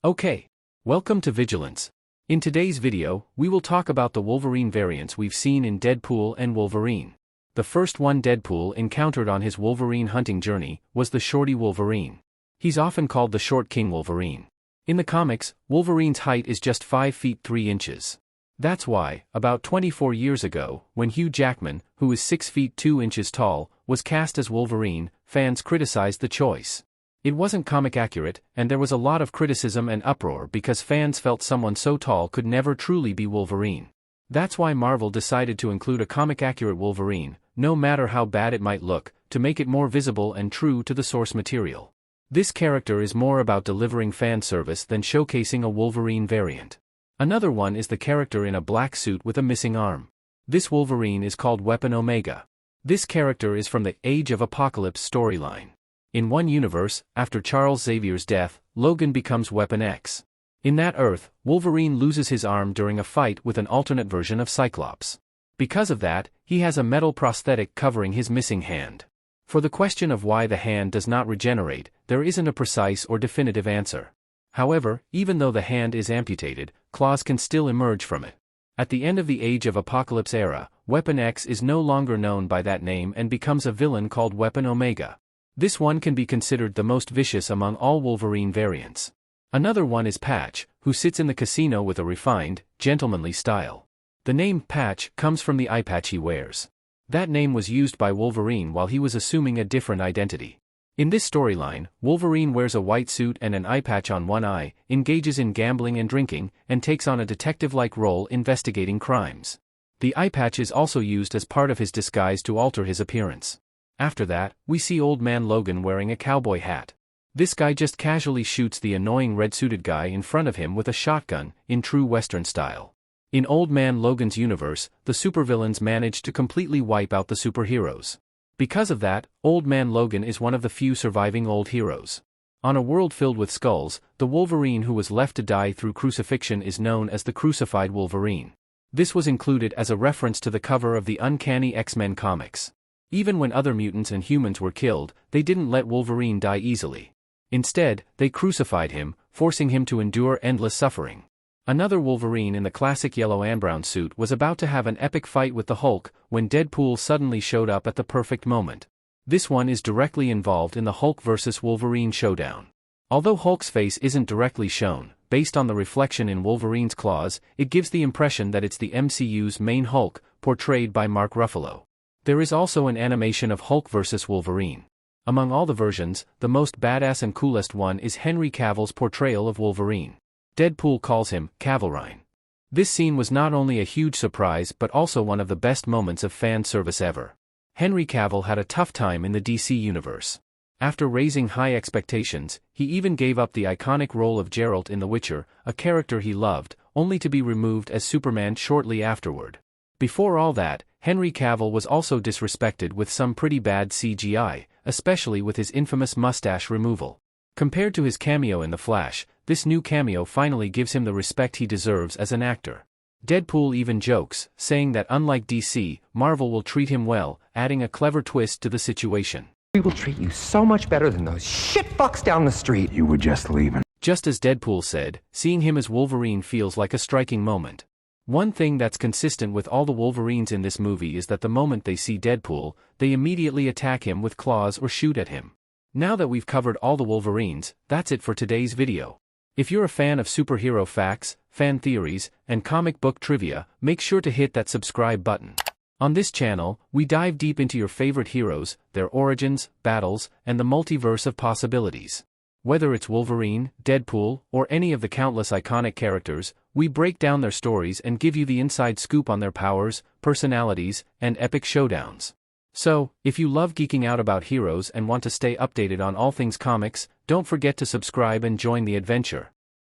Okay, welcome to Vigilance. In today's video, we will talk about the Wolverine variants we've seen in Deadpool and Wolverine. The first one Deadpool encountered on his Wolverine hunting journey was the Shorty Wolverine. He's often called the Short King Wolverine. In the comics, Wolverine's height is just 5 feet 3 inches. That's why, about 24 years ago, when Hugh Jackman, who is 6 feet 2 inches tall, was cast as Wolverine, fans criticized the choice. It wasn't comic accurate, and there was a lot of criticism and uproar because fans felt someone so tall could never truly be Wolverine. That's why Marvel decided to include a comic-accurate Wolverine, no matter how bad it might look, to make it more visible and true to the source material. This character is more about delivering fan service than showcasing a Wolverine variant. Another one is the character in a black suit with a missing arm. This Wolverine is called Weapon Omega. This character is from the Age of Apocalypse storyline. In one universe, after Charles Xavier's death, Logan becomes Weapon X. In that Earth, Wolverine loses his arm during a fight with an alternate version of Cyclops. Because of that, he has a metal prosthetic covering his missing hand. For the question of why the hand does not regenerate, there isn't a precise or definitive answer. However, even though the hand is amputated, claws can still emerge from it. At the end of the Age of Apocalypse era, Weapon X is no longer known by that name and becomes a villain called Weapon Omega. This one can be considered the most vicious among all Wolverine variants. Another one is Patch, who sits in the casino with a refined, gentlemanly style. The name Patch comes from the eye patch he wears. That name was used by Wolverine while he was assuming a different identity. In this storyline, Wolverine wears a white suit and an eye patch on one eye, engages in gambling and drinking, and takes on a detective-like role investigating crimes. The eye patch is also used as part of his disguise to alter his appearance. After that, we see Old Man Logan wearing a cowboy hat. This guy just casually shoots the annoying red-suited guy in front of him with a shotgun, in true Western style. In Old Man Logan's universe, the supervillains manage to completely wipe out the superheroes. Because of that, Old Man Logan is one of the few surviving old heroes. On a world filled with skulls, the Wolverine who was left to die through crucifixion is known as the Crucified Wolverine. This was included as a reference to the cover of the Uncanny X-Men comics. Even when other mutants and humans were killed, they didn't let Wolverine die easily. Instead, they crucified him, forcing him to endure endless suffering. Another Wolverine in the classic yellow and brown suit was about to have an epic fight with the Hulk when Deadpool suddenly showed up at the perfect moment. This one is directly involved in the Hulk vs. Wolverine showdown. Although Hulk's face isn't directly shown, based on the reflection in Wolverine's claws, it gives the impression that it's the MCU's main Hulk, portrayed by Mark Ruffalo. There is also an animation of Hulk vs. Wolverine. Among all the versions, the most badass and coolest one is Henry Cavill's portrayal of Wolverine. Deadpool calls him Cavalrine. This scene was not only a huge surprise but also one of the best moments of fan service ever. Henry Cavill had a tough time in the DC universe. After raising high expectations, he even gave up the iconic role of Geralt in The Witcher, a character he loved, only to be removed as Superman shortly afterward. Before all that, Henry Cavill was also disrespected with some pretty bad CGI, especially with his infamous mustache removal. Compared to his cameo in The Flash, this new cameo finally gives him the respect he deserves as an actor. Deadpool even jokes, saying that unlike DC, Marvel will treat him well, adding a clever twist to the situation. We will treat you so much better than those shitfucks down the street. You were just leaving. Just as Deadpool said, seeing him as Wolverine feels like a striking moment. One thing that's consistent with all the Wolverines in this movie is that the moment they see Deadpool, they immediately attack him with claws or shoot at him. Now that we've covered all the Wolverines, that's it for today's video. If you're a fan of superhero facts, fan theories, and comic book trivia, make sure to hit that subscribe button. On this channel, we dive deep into your favorite heroes, their origins, battles, and the multiverse of possibilities. Whether it's Wolverine, Deadpool, or any of the countless iconic characters, we break down their stories and give you the inside scoop on their powers, personalities, and epic showdowns. So, if you love geeking out about heroes and want to stay updated on all things comics, don't forget to subscribe and join the adventure.